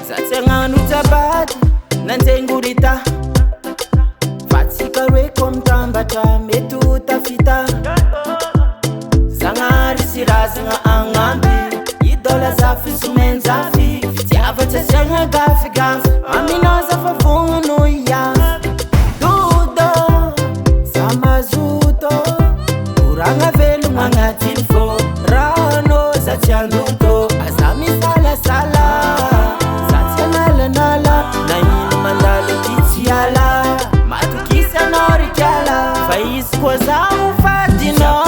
Zatsiagnano jabady nanjengorita fatsika hoe komtambatra mety ho tafita Zagnahary sy razagna agnamby idola zafy somenjafy fitiavatsa siagna gafigafy aminoza fa vognano iafy dodo za mazoto koragna velogno agnatiny fô rano za tsy andoto aza misalasala za tsy analanala na ino mandalo ty tsy ala matokisy anao rikiala fa izy koa za ho fadinao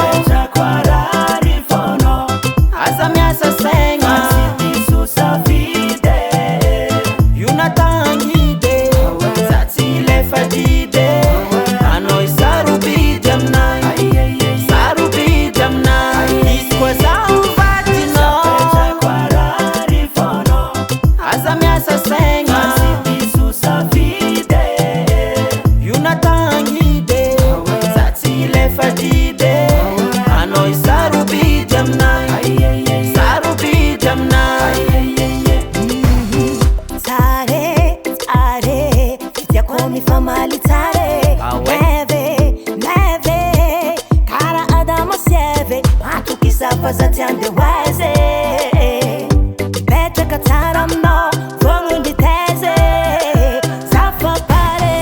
aza miasa saigna io natangide za tsy lefa dide anao isarobidy aminay sarobidy aminay izy koa za ho fadinao aza miasa saigna io natangide za tsy lefa dide anao isarobidy aminay sarobidy aminay Tare, tare, fitiako mifamaly tare Neve, kara adamo sieve matokisa fa za ty andehoaize Petraka tsara aminao, vogno nditeze Za fapare,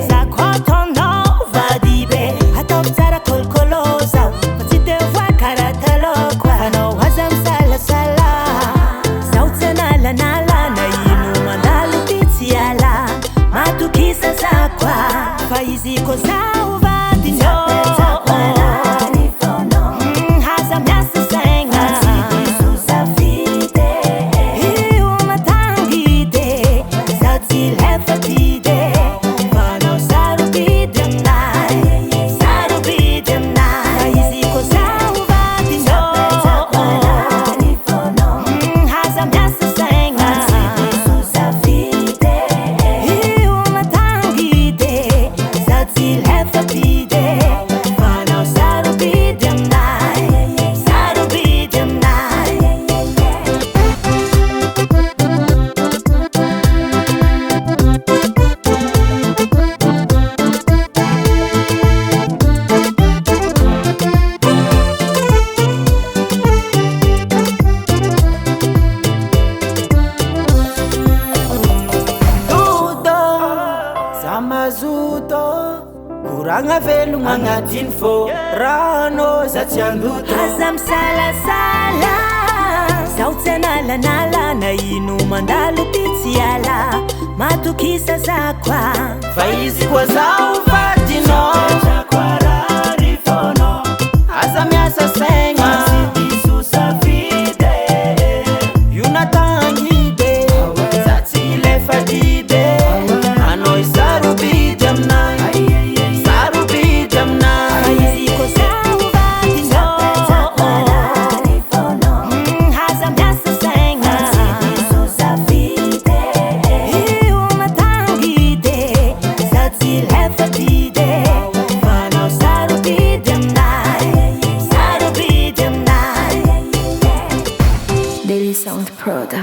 za kotonao vadibe Ataovy tsara kolokolo zao, fa tsy devoa karataloko Fanao aza misalasala Zaho tsy analanala na ino mandalo ty tsy ala Matokisa za kwa fa izy ko za ho vadinao Haza miasa saigna io matangide za tsy lefa dide Fanao sarobidy aminay sarobidy aminay fa izy ko za ho vadinao Haza miasa saigna io matangide za tsy lefa dide Fanao sarobidy aminay sarobidy aminay dodo za mazoto koragna velogno agnatiny fô rano za tsy andoto Aza misalasala Zaho tsy analanala na ino mandalo ty tsy ala Matokisa za kwa fa izy koa za ho fadinao aza miasa saigna io natangide za tsy lefa dide anao isarobidy aminay sarobidy aminay Izy ko za ho vadinao Haza miasa saigna io matangide za tsy lefa dide Fanao sarobidy aminay sarobidy aminay Daily Sound Proda